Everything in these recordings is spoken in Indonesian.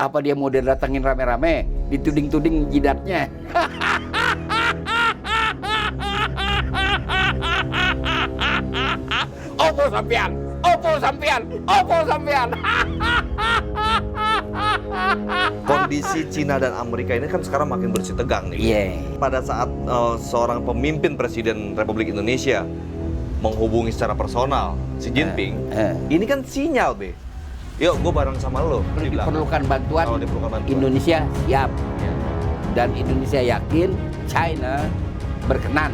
Apa dia mau datangin rame-rame, dituding-tuding jidatnya? Opo sampean, opo sampean, opo sampean. Kondisi Cina dan Amerika ini kan sekarang makin bersih tegang nih. Iya. Pada saat seorang pemimpin Presiden Republik Indonesia menghubungi secara personal Xi Jinping, ini kan sinyal, Be. Yuk, gue bareng sama lo. Diperlukan bantuan, Kalau diperlukan bantuan, Indonesia siap. Ya. Dan Indonesia yakin China berkenan.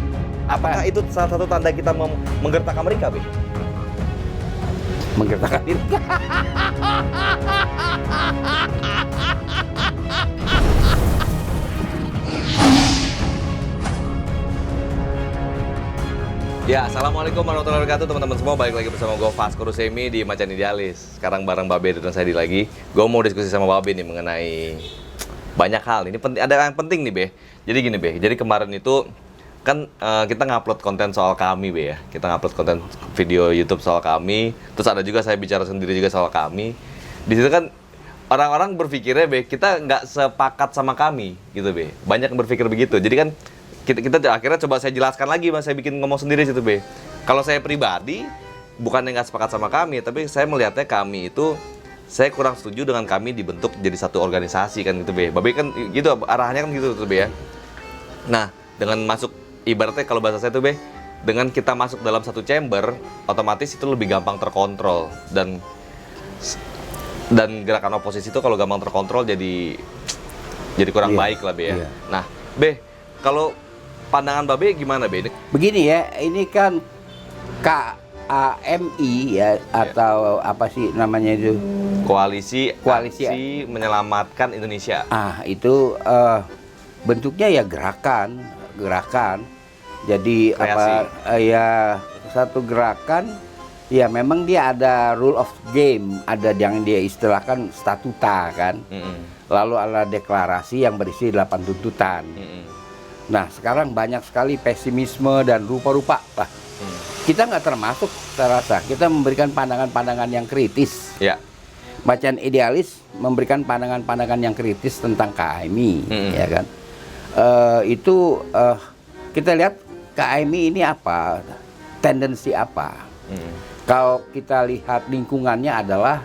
Apakah itu salah satu tanda kita menggertak Amerika, Be? Menggertakkan diri. Ya, assalamualaikum warahmatullahi wabarakatuh teman-teman semua. Balik lagi bersama gue Vasco Rusemi di Macan Idealis. Sekarang bareng Babe dan Sadi lagi. Gue mau diskusi sama Babe nih mengenai banyak hal. Ini penting, ada yang penting nih, Be. Jadi gini, Be. Jadi kemarin itu kan kita ngupload konten soal kami, Be ya. Kita ngupload konten video YouTube soal kami. Terus ada juga saya bicara sendiri juga soal kami. Di situ kan orang-orang berpikirnya, Be, kita nggak sepakat sama kami, gitu, Be. Banyak yang berpikir begitu. Jadi kan kita akhirnya coba saya jelaskan lagi, Mas. Saya bikin ngomong sendiri situ, Be. Kalau saya pribadi, bukannya nggak sepakat sama kami, tapi saya melihatnya kami itu, saya kurang setuju dengan kami dibentuk jadi satu organisasi kan gitu, Be. Babe kan gitu, arahnya kan gitu tuh, Be ya. Nah, dengan masuk, ibaratnya kalau bahasa saya tuh, Be, dengan kita masuk dalam satu chamber, otomatis itu lebih gampang terkontrol. Dan gerakan oposisi itu kalau gampang terkontrol jadi kurang baik lah, Be ya. Iya. Nah, Be, kalau pandangan Babe gimana, Be? Begini ya, ini kan KAMI ya, atau apa sih namanya itu? Koalisi Koalisi Aksi Menyelamatkan Indonesia. Itu bentuknya ya gerakan. Jadi Kreasi. Ya satu gerakan. Ya memang dia ada rule of game, ada yang dia istilahkan statuta kan. Lalu ada deklarasi yang berisi 8 tuntutan. Nah sekarang banyak sekali pesimisme dan rupa-rupa lah. Kita nggak termasuk, saya rasa. Kita memberikan pandangan-pandangan yang kritis. Ya. Macan Idealis memberikan pandangan-pandangan yang kritis tentang KAMI, ya kan? Kita lihat KAMI ini apa, tendensi apa. Kalau kita lihat lingkungannya adalah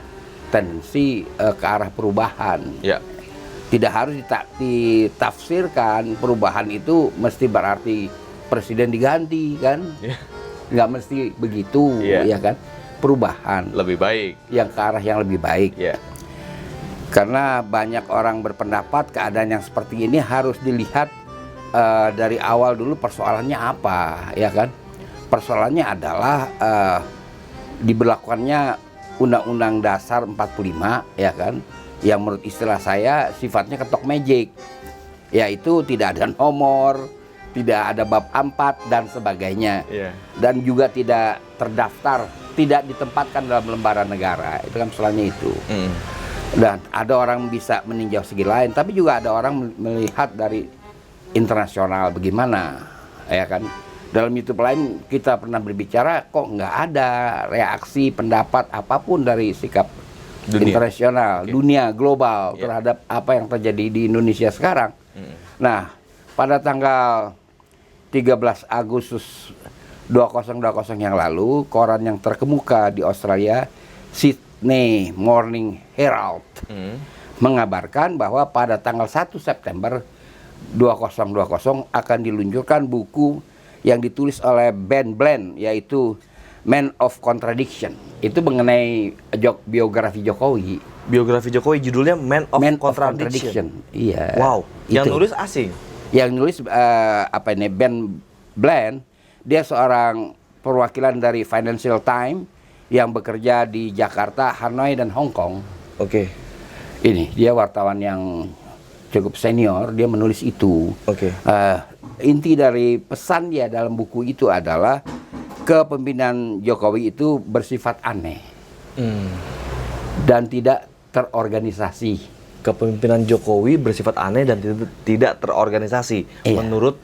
tendensi ke arah perubahan. Ya. Tidak harus ditafsirkan perubahan itu mesti berarti presiden diganti kan? Nggak mesti begitu, ya kan? Perubahan Lebih baik. yang ke arah yang lebih baik. Ya. Karena banyak orang berpendapat keadaan yang seperti ini harus dilihat dari awal dulu persoalannya apa, ya kan? Persoalannya adalah diberlakukannya Undang-Undang Dasar 45, ya kan? Yang menurut istilah saya sifatnya ketok magic, yaitu tidak ada nomor, tidak ada bab 4 dan sebagainya, dan juga tidak terdaftar, tidak ditempatkan dalam lembaran negara. Itu kan soalnya itu. Dan ada orang bisa meninjau segi lain, tapi juga ada orang melihat dari internasional bagaimana, ya kan? Dalam YouTube lain kita pernah berbicara, kok nggak ada reaksi pendapat apapun dari sikap internasional, dunia global terhadap apa yang terjadi di Indonesia sekarang. Nah, pada tanggal 13 Agustus 2020 yang lalu, koran yang terkemuka di Australia, Sydney Morning Herald, mengabarkan bahwa pada tanggal 1 September 2020 akan diluncurkan buku yang ditulis oleh Ben Bland, yaitu Man of Contradiction. Itu mengenai biografi Jokowi. Biografi Jokowi judulnya Man of Contradiction. Iya. Wow. Yang Itu. nulis asing. Yang nulis Ben Bland, dia seorang perwakilan dari Financial Times yang bekerja di Jakarta, Hanoi dan Hong Kong. Oke. Ini dia wartawan yang cukup senior, dia menulis itu. Oke. Inti dari pesan dia dalam buku itu adalah kepemimpinan Jokowi itu bersifat aneh dan tidak terorganisasi. Kepemimpinan Jokowi bersifat aneh dan tidak terorganisasi. Menurut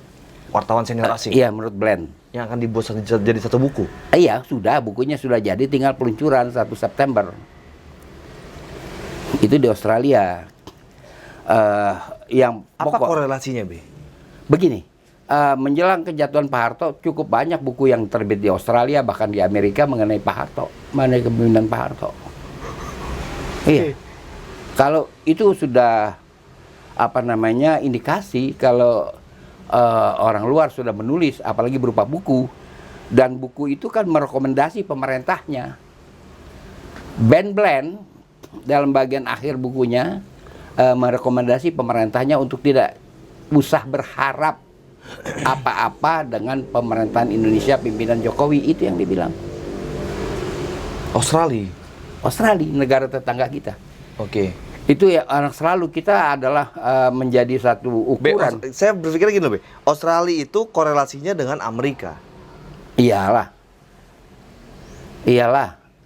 wartawan senior asing. Iya, menurut Bland. Yang akan dibuat jadi satu buku. Iya, sudah, bukunya sudah jadi, tinggal peluncuran 1 September. Itu di Australia. yang Apa pokok. korelasinya, Be? Begini, menjelang kejatuhan Pak Harto, cukup banyak buku yang terbit di Australia, bahkan di Amerika mengenai Pak Harto, mengenai kepemimpinan Pak Harto. Iya, kalau itu sudah indikasi kalau orang luar sudah menulis, apalagi berupa buku, dan buku itu kan merekomendasi pemerintahnya. Ben Bland dalam bagian akhir bukunya merekomendasi pemerintahnya untuk tidak usah berharap apa-apa dengan pemerintahan Indonesia pimpinan Jokowi, itu yang dibilang. Australia. Australia, negara tetangga kita. Oke. Itu ya, orang selalu kita adalah menjadi satu Be, ukuran. saya berpikir gini loh, Be. Australia itu korelasinya dengan Amerika. Iyalah.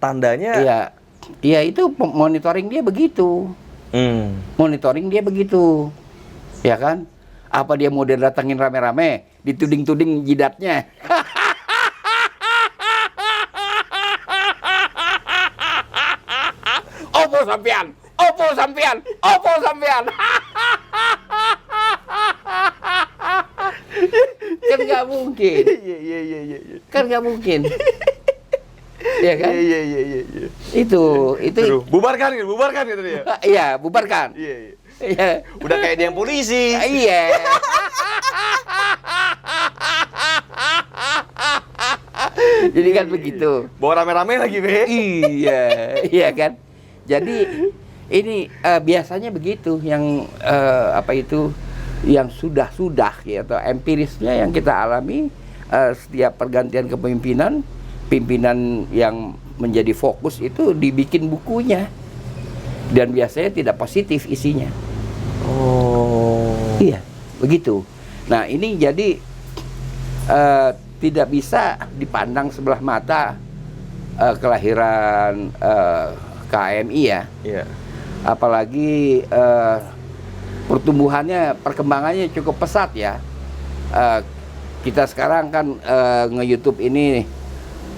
Tandanya Iya itu monitoring dia begitu. Monitoring dia begitu. Ya kan? Apa dia mau datangin rame-rame, dituding-tuding jidatnya. Opo sampean. Kan nggak mungkin. Kan nggak mungkin. Ya kan? Iya. Itu Aduh, bubarkan gitu dia. iya, bubarkan. Iya. Iya. Udah kayak dia yang polisi. Iya. Jadi kan begitu. Bawa rame-rame lagi, Be. Iya kan. Jadi ini biasanya begitu yang yang sudah ya, atau empirisnya yang kita alami setiap pergantian kepemimpinan, pimpinan yang menjadi fokus itu dibikin bukunya, dan biasanya tidak positif isinya. Oh. Iya, begitu. Nah ini jadi tidak bisa dipandang sebelah mata kelahiran KMI ya. Iya. Apalagi perkembangannya cukup pesat ya. Kita sekarang kan nge-YouTube ini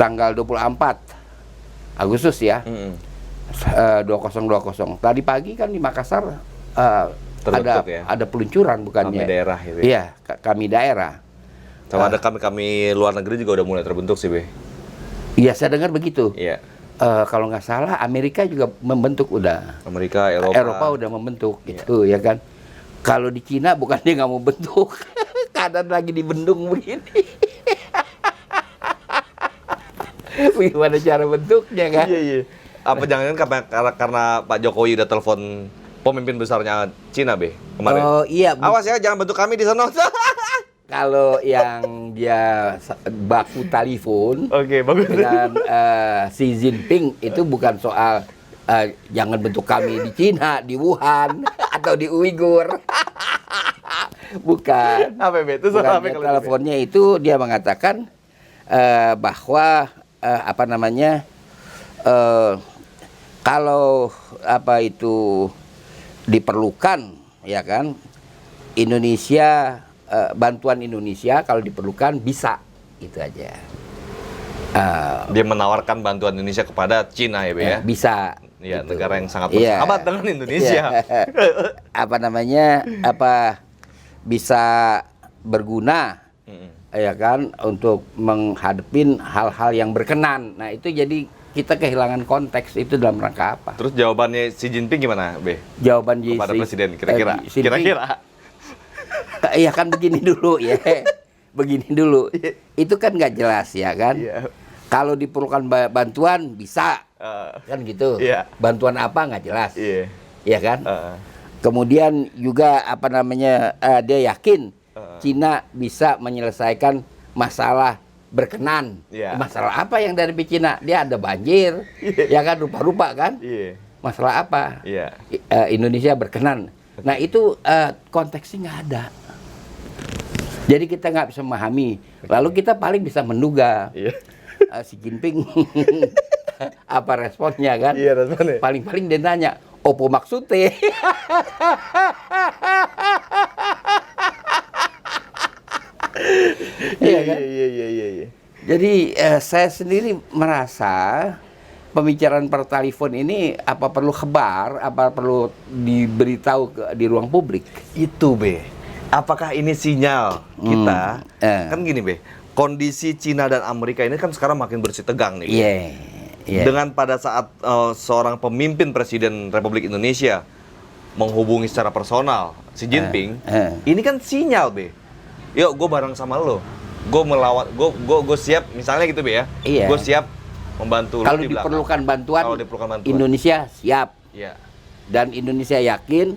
tanggal 24 Agustus ya. 2020. Tadi pagi kan di Makassar ada peluncuran bukannya? Kami daerah itu. Iya, kami daerah. Sama ada kami luar negeri juga udah mulai terbentuk sih, Be. Iya, saya dengar begitu. Iya. Kalau nggak salah Amerika juga membentuk udah. Amerika, Eropa udah membentuk gitu ya kan. Kalau di Cina bukan dia nggak mau bentuk, keadaan lagi dibendung begini. Gimana cara bentuknya kan? Iya. Apa jangan-jangan karena Pak Jokowi udah telepon pemimpin besarnya Cina, Be, kemarin? Oh iya. Awas ya, jangan bentuk kami di sana. Kalau yang dia baku telepon, Oke, bagus. dengan Xi Jinping itu bukan soal jangan bentuk kami di Cina, di Wuhan atau di Uighur. Bukan. Apa, Be? Itu soal apa kalau teleponnya itu dia mengatakan bahwa kalau itu diperlukan ya kan, Indonesia bantuan Indonesia kalau diperlukan bisa, itu aja. Dia menawarkan bantuan Indonesia kepada Cina ya, Be ya? Bisa. Iya, gitu. negara yang sangat bersahabat dengan Indonesia. Bisa berguna, ya kan, untuk menghadapin hal-hal yang berkenan. Nah itu jadi kita kehilangan konteks itu dalam rangka apa? Terus jawabannya Xi Jinping gimana, Be? Jawaban kepada Presiden kira-kira? Iya kan begini dulu ya. Begini dulu. Itu kan nggak jelas ya kan. Iya. Kalau diperlukan bantuan bisa. Kan gitu. Iya. Bantuan apa nggak jelas. Iya. Iya kan? Kemudian juga dia yakin Cina bisa menyelesaikan masalah berkenan. Iya. Masalah apa yang dari Cina? Dia ada banjir. Ya kan, rupa-rupa kan? Iya. Masalah apa? Iya. Indonesia berkenan. Nah itu konteksnya nggak ada. Jadi kita nggak bisa memahami. Lalu kita paling bisa menduga Xi Jinping apa responnya kan? Iya, responnya. Paling-paling dia nanya, opo maksudnya? Iya kan? Iya. Jadi saya sendiri merasa pembicaraan per telepon ini apa perlu khabar, apa perlu diberitahu di ruang publik? Itu Be, apakah ini sinyal kita? Kan gini Be, kondisi Cina dan Amerika ini kan sekarang makin bersih tegang nih. Iya. Yeah. Dengan pada saat seorang pemimpin Presiden Republik Indonesia menghubungi secara personal Xi Jinping, ini kan sinyal Be. Yuk, gue bareng sama lo. Gue melawan, gue siap, misalnya gitu Be ya. Iya. Gue siap membantu lo Kalau di belakang. diperlukan bantuan, Kalau diperlukan bantuan, Indonesia siap. Iya. Dan Indonesia yakin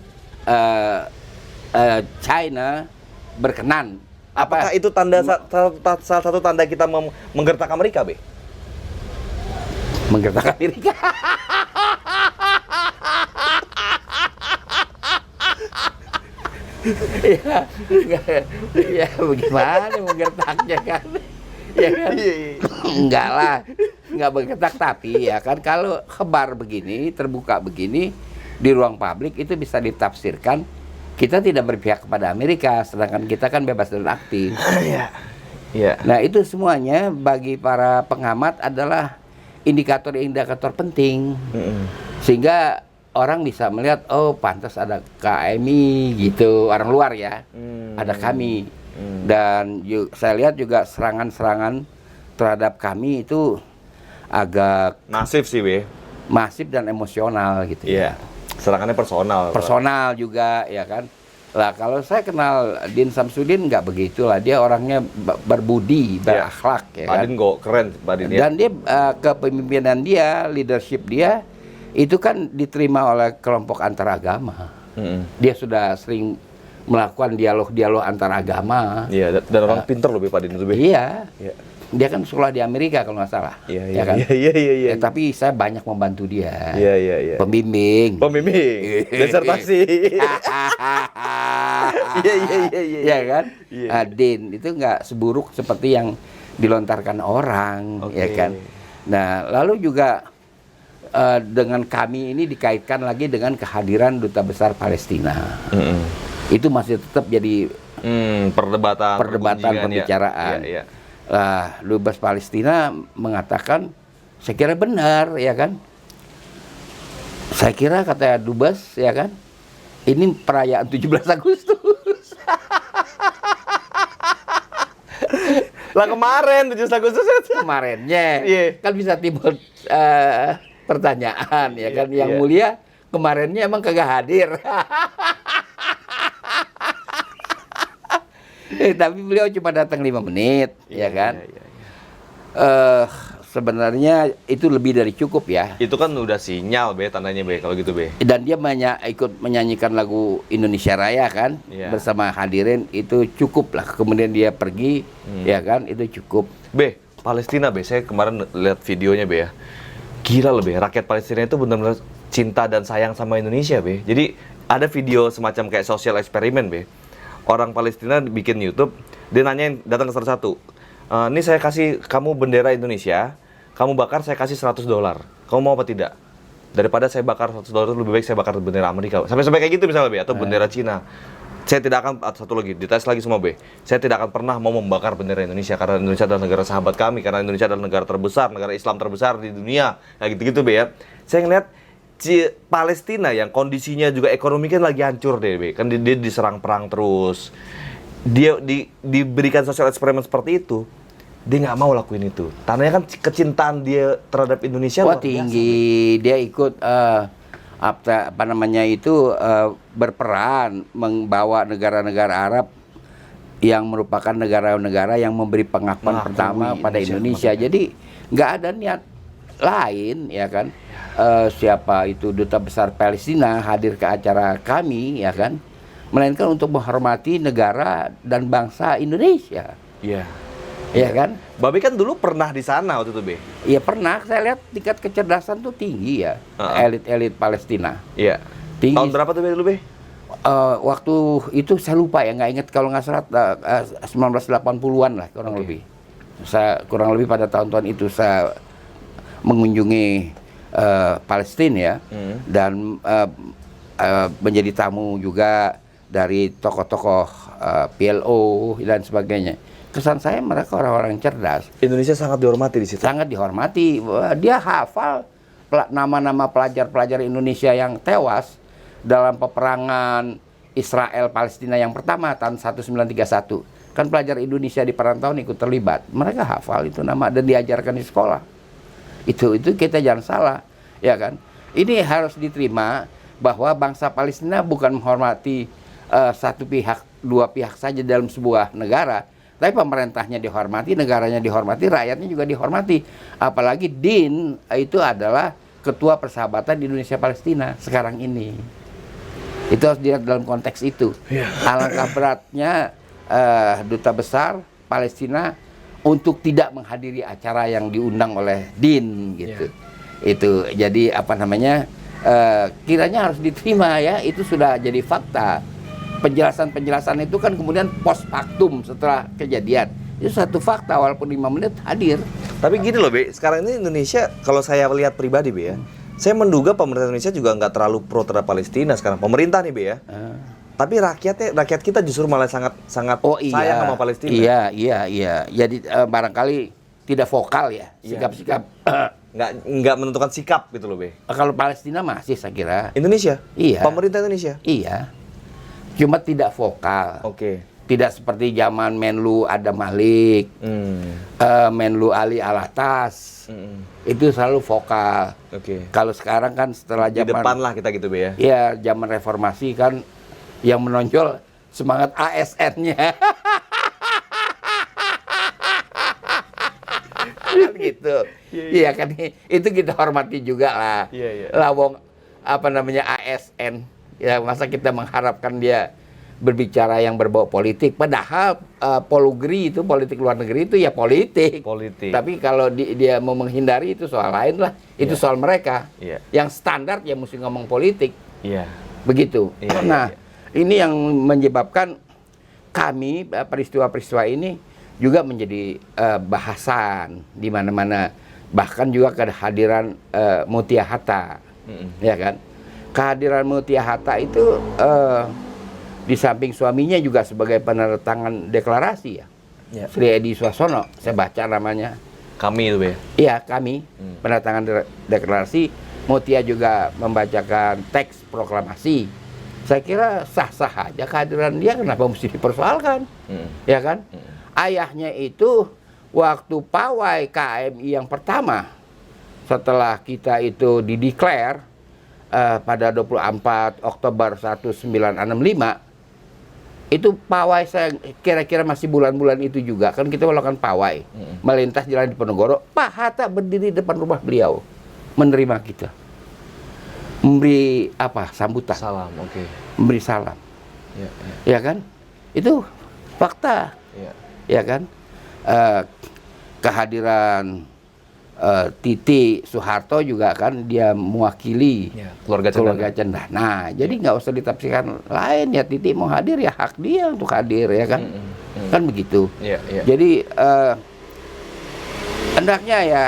China berkenan. Apakah itu tanda salah satu tanda kita menggertak Amerika Be? Menggertak Amerika? ya bagaimana menggertaknya kan? Ya kan? Enggak lah, enggak bergetak, tapi ya kan kalau khabar begini, terbuka begini di ruang publik itu bisa ditafsirkan kita tidak berpihak kepada Amerika, sedangkan kita kan bebas dan aktif. Iya. Nah itu semuanya bagi para pengamat adalah indikator-indikator penting, sehingga orang bisa melihat, oh pantas ada KMI gitu, orang luar ya, ada kami. Dan saya lihat juga serangan-serangan terhadap kami itu agak Masif sih Be. masif dan emosional gitu. Iya. Serangannya personal. Personal juga ya kan. Lah kalau saya kenal Din Samsudin nggak begitulah, dia orangnya berbudi, berakhlak ya kan. Padin kok keren Padin ya. Dan dia kepemimpinan dia, leadership dia itu kan diterima oleh kelompok antaragama. Dia sudah sering melakukan dialog-dialog antaragama. Iya, dan orang pinter loh Padin itu Be. Iya. Dia kan sekolah di Amerika kalau nggak salah. Iya. Kan? Iya. Tapi saya banyak membantu dia. Iya. Pembimbing. Disertasi. Iya. Iya kan? Iya. Din itu nggak seburuk seperti yang dilontarkan orang, ya kan? Nah, lalu juga dengan kami ini dikaitkan lagi dengan kehadiran Duta Besar Palestina. Itu masih tetap jadi perdebatan pembicaraan. Iya. Duta Besar Palestina mengatakan, saya kira benar, ya kan? Saya kira kata Dubes, ya kan? Ini perayaan 17 Agustus. Lah kemarin 17 Agustus itu. Kemarinnya kan bisa timbul pertanyaan ya kan, yang iya. mulia kemarinnya emang kagak hadir. Tapi beliau cuma datang 5 menit ya kan. Sebenarnya itu lebih dari cukup ya. Itu kan udah sinyal Be, tandanya Be kalau gitu Be. Dan dia ikut menyanyikan lagu Indonesia Raya kan, bersama hadirin, itu cukup lah. Kemudian dia pergi ya kan, itu cukup. Be, Palestina Be, saya kemarin lihat videonya Be ya. Gila loh Be, rakyat Palestina itu benar-benar cinta dan sayang sama Indonesia Be. Jadi ada video semacam kayak sosial eksperimen Be. Orang Palestina bikin YouTube, dia nanyain, datang ke salah satu, ini saya kasih kamu bendera Indonesia, kamu bakar saya kasih $100. Kamu mau apa tidak? Daripada saya bakar $100, lebih baik saya bakar bendera Amerika. Sampai kayak gitu misalnya Be, atau bendera Cina. Saya tidak akan, satu lagi, dites lagi semua Be. Saya tidak akan pernah mau membakar bendera Indonesia, karena Indonesia adalah negara sahabat kami, karena Indonesia adalah negara terbesar, negara Islam terbesar di dunia. Kayak gitu-gitu Be ya. Saya ngeliat Palestina yang kondisinya juga ekonomi kan lagi hancur deh Be. Kan dia diserang perang terus. Dia diberikan sosial eksperimen seperti itu. Dia nggak mau lakuin itu. Tandanya kan kecintaan dia terhadap Indonesia luar biasa, tinggi. Dia ikut apa namanya itu berperan membawa negara-negara Arab yang merupakan negara-negara yang memberi pengakuan pertama pada Indonesia. Jadi nggak ada niat lain ya kan. Siapa itu Duta Besar Palestina hadir ke acara kami ya kan, melainkan untuk menghormati negara dan bangsa Indonesia. Iya. Ya kan? Babe kan dulu pernah di sana waktu itu Be. Iya pernah, saya lihat tingkat kecerdasan tuh tinggi ya, elit-elit Palestina. Iya. Tinggi. Tahun berapa tuh Be dulu Be? Waktu itu saya lupa ya, nggak ingat, kalau nggak salah 1980-an lah kurang lebih. Saya kurang lebih pada tahun-tahun itu saya mengunjungi Palestina ya, dan menjadi tamu juga dari tokoh-tokoh PLO dan sebagainya. Kesan saya mereka orang-orang cerdas. Indonesia sangat dihormati di situ. Sangat dihormati. Dia hafal nama-nama pelajar-pelajar Indonesia yang tewas dalam peperangan Israel Palestina yang pertama tahun 1931. Kan pelajar Indonesia di perantauan ikut terlibat. Mereka hafal itu nama dan diajarkan di sekolah. Itu kita jangan salah, ya kan? Ini harus diterima bahwa bangsa Palestina bukan menghormati satu pihak, dua pihak saja dalam sebuah negara, tapi pemerintahnya dihormati, negaranya dihormati, rakyatnya juga dihormati. Apalagi Din itu adalah ketua persahabatan di Indonesia Palestina sekarang ini. Itu harus dilihat dalam konteks itu. Alangkah beratnya duta besar Palestina untuk tidak menghadiri acara yang diundang oleh Din gitu. Itu jadi apa namanya, kiranya harus diterima ya, itu sudah jadi fakta. Penjelasan-penjelasan itu kan kemudian post factum setelah kejadian. Itu satu fakta walaupun 5 menit hadir. Tapi gini loh, Be, sekarang ini Indonesia kalau saya lihat pribadi, Be ya, saya menduga pemerintah Indonesia juga nggak terlalu pro terhadap Palestina sekarang. Pemerintah nih, Be ya. Tapi rakyat kita justru malah sangat sayang sama Palestina. Iya. Jadi barangkali tidak vokal ya, sikap-sikap. Nggak menentukan sikap gitu loh, Be. Kalau Palestina masih saya kira. Indonesia? Iya. Pemerintah Indonesia? Iya. Cuma tidak vokal. Oke. Tidak seperti zaman Menlu Adam Malik, Menlu Ali Alatas. Itu selalu vokal. Oke. Kalau sekarang kan setelah Di zaman depan lah kita gitu, Be ya. ya zaman reformasi kan yang menonjol semangat ASN-nya. Kan gitu. Iya kan, itu kita hormati juga lah. Lawong apa namanya ASN. Ya masa kita mengharapkan dia berbicara yang berbau politik, padahal polugri itu politik luar negeri itu ya politik. Tapi kalau dia mau menghindari itu soal lain lah. Itu soal mereka. Yang standar ya mesti ngomong politik. Begitu. Ini yang menyebabkan kami peristiwa-peristiwa ini juga menjadi bahasan di mana-mana, bahkan juga kehadiran Mutia Hatta, ya kan? Kehadiran Mutia Hatta itu di samping suaminya juga sebagai peneretangan deklarasi ya. Sri Edi Suasono, saya baca namanya. Kami itu, Be. Iya, kami peneretangan deklarasi. Mutia juga membacakan teks proklamasi. Saya kira sah-sah aja kehadiran dia, kenapa mesti dipersoalkan, ya kan? Ayahnya itu waktu pawai KMI yang pertama setelah kita itu dideklar pada 24 Oktober 1965, itu pawai saya kira-kira masih bulan-bulan itu juga kan kita melakukan pawai melintas jalan Diponegoro. Pak Hatta berdiri depan rumah beliau menerima kita, memberi apa sambutan, Salam, memberi salam, ya kan? Itu fakta, ya kan? Kehadiran Titi Soeharto juga kan dia mewakili keluarga Cendana. Jadi nggak usah ditafsirkan lain ya, Titi mau hadir ya hak dia untuk hadir, ya kan? Kan begitu. Jadi hendaknya ya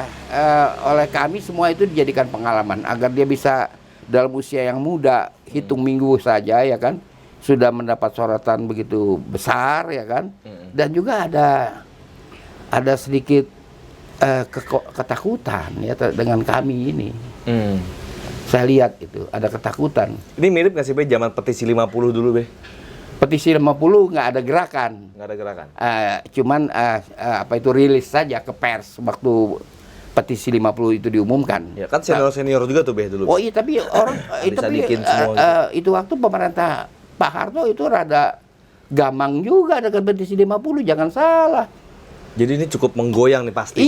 oleh kami semua itu dijadikan pengalaman agar dia bisa dalam usia yang muda, hitung minggu saja ya kan, sudah mendapat sorotan begitu besar ya kan. Dan juga ada sedikit ketakutan ya dengan kami ini. Saya lihat itu ada ketakutan. Ini mirip nggak sih, Be, zaman petisi 50 dulu, Be? Petisi 50 nggak ada gerakan. Cuman apa itu rilis saja ke pers waktu petisi 50 itu diumumkan. Ya kan senior juga tuh, Be, dulu. Oh iya, tapi orang itu waktu pemerintah Pak Harto itu rada gamang juga dengan petisi 50, jangan salah. Jadi ini cukup menggoyang nih pasti.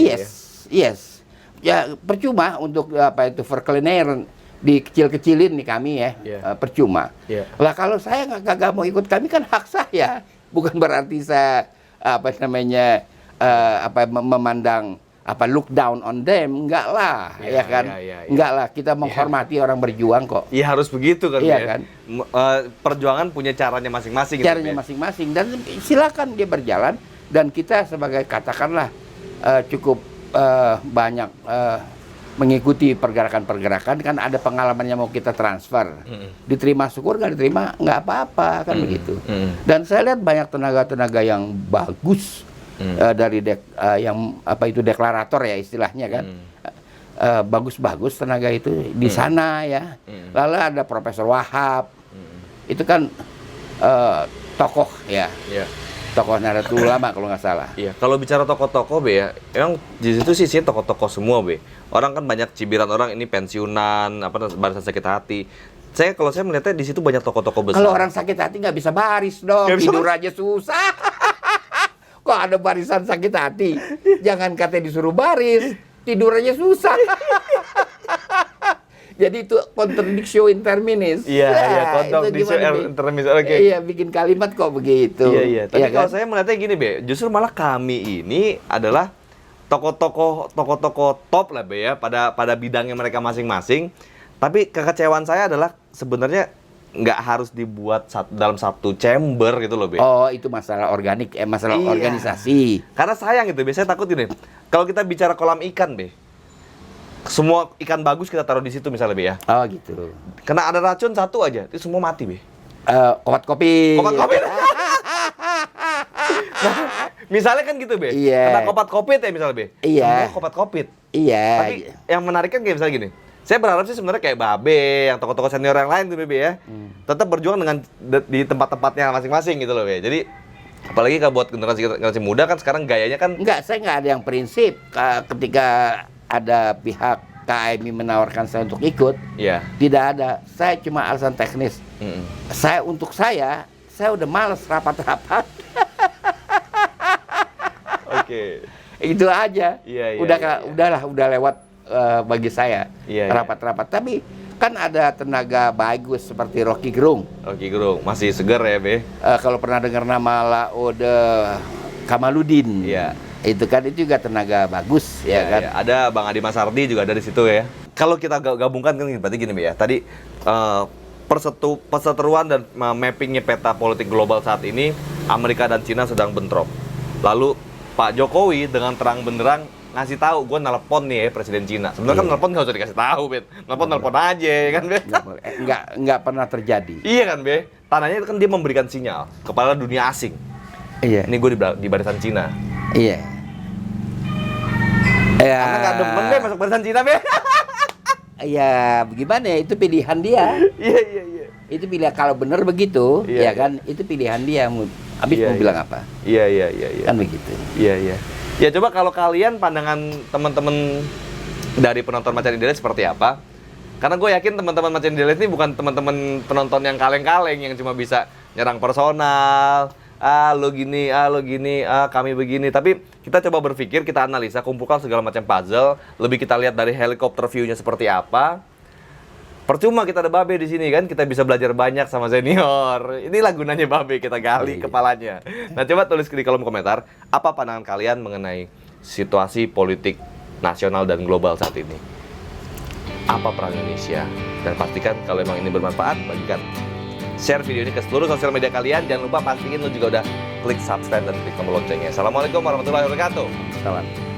Yes. Ya percuma untuk apa itu verkleiner dikecil-kecilin nih kami ya. Percuma. Lah kalau saya nggak mau ikut kami kan hak saya. Bukan berarti saya apa namanya memandang look down on them, enggak lah, ya kan? Enggak lah, kita menghormati orang berjuang kok. Iya harus begitu kan, iya ya? Kan? Perjuangan punya caranya masing-masing. Caranya masing-masing dan silakan dia berjalan. Dan kita sebagai katakanlah cukup banyak mengikuti pergerakan-pergerakan, kan ada pengalaman yang mau kita transfer. Diterima syukur, nggak diterima nggak apa-apa kan begitu. Dan saya lihat banyak tenaga-tenaga yang bagus dari yang apa itu deklarator ya istilahnya kan. bagus-bagus tenaga itu di sana ya. Lalu ada Profesor Wahab, itu kan tokoh ya, tokoh Nahdlatul Ulama kalau nggak salah. Iya, kalau bicara tokoh-tokoh Be ya, emang di situ sih tokoh-tokoh semua Be. Orang kan banyak cibiran orang ini pensiunan, barisan sakit hati. Kalau saya melihatnya di situ banyak tokoh-tokoh besar. Kalau orang sakit hati nggak bisa baris dong, tidur aja susah. Kok ada barisan sakit hati? Jangan katanya disuruh baris, tidur aja susah. Jadi itu contradiction in terminis. Iya, contradiction in terminis. Oke. Iya, bikin kalimat kok begitu. Iya. Tapi ya kalau kan? saya melihatnya gini, Be, justru malah kami ini adalah tokoh-tokoh top lah, Be ya, pada bidangnya mereka masing-masing. Tapi kekecewaan saya adalah sebenarnya nggak harus dibuat dalam satu chamber gitu loh, Be. Oh, itu masalah organik, masalah organisasi. Karena sayang gitu, Be. Saya takut gini. Kalau kita bicara kolam ikan, Be, semua ikan bagus kita taruh di situ misalnya, Be ya. Oh, gitu. Kena ada racun satu aja, itu semua mati, Be. Kopat kopi. Kopat kopi. Nah, misalnya kan gitu, Be. Iya. Kena kopat kopit ya misalnya, Be. Iya. Semua kopat kopit. Iya. Tapi yang menarik kan kayak misalnya gini. Saya berharap sih sebenarnya kayak Babe, yang tokoh-tokoh senior yang lain tuh, Be ya. Tetap berjuang dengan di tempat-tempatnya masing-masing gitu loh, Be. Jadi apalagi kalau buat generasi muda kan sekarang gayanya kan Enggak, saya nggak ada yang prinsip. Ketika ada pihak KMI menawarkan saya untuk ikut, iya. tidak ada. Saya cuma alasan teknis. Saya udah males rapat-rapat. Oke. Itu aja. Iya, Udah lewat bagi saya Iya. rapat-rapat. Tapi kan ada tenaga bagus seperti Rocky Gerung. Oke, Guru. Masih segar ya, Be. Kalau pernah dengar nama Laode Kamaludin, Iya. itu juga tenaga bagus, ya kan? Iya. Ada Bang Adi Masardi juga ada di situ ya. Kalau kita gabungkan kan berarti gini, Be ya. Tadi perseteruan dan mappingnya peta politik global saat ini, Amerika dan Cina sedang bentrok. Lalu Pak Jokowi dengan terang benderang ngasih tahu, gue nelpon nih ya Presiden Cina. Sebenarnya kan nelpon nggak usah dikasih tahu, Bet. Nelpon aja, ya kan, Be? Nggak pernah terjadi. Iya kan, Be? Tandanya itu kan dia memberikan sinyal kepada dunia asing. Iya. Ini gue di barisan Cina. Iya. Ya. Karena nggak demen deh masuk barisan Cina, Be. Ya, bagaimana ya? Itu pilihan dia. Iya. Itu pilihan, kalau benar begitu, Iya, ya kan? Itu pilihan dia. Habis Iya, mau bilang apa? Iya. Kan begitu. Iya. Ya coba kalau kalian pandangan teman-teman dari penonton Macan Idealis seperti apa? Karena gue yakin teman-teman Macan Idealis ini bukan teman-teman penonton yang kaleng-kaleng yang cuma bisa nyerang personal. Lo gini, kami begini. Tapi kita coba berpikir, kita analisa, kumpulkan segala macam puzzle. Lebih kita lihat dari helikopter view-nya seperti apa. Percuma kita ada Babe di sini kan, kita bisa belajar banyak sama senior. Inilah gunanya Babe, kita gali kepalanya. Nah, coba tulis di kolom komentar, apa pandangan kalian mengenai situasi politik nasional dan global saat ini? Apa peran Indonesia? Dan pastikan kalau emang ini bermanfaat, bagikan. Share video ini ke seluruh sosial media kalian. Jangan lupa pastiin lo juga udah klik subscribe dan klik tombol loncengnya. Assalamualaikum warahmatullahi wabarakatuh. Salam.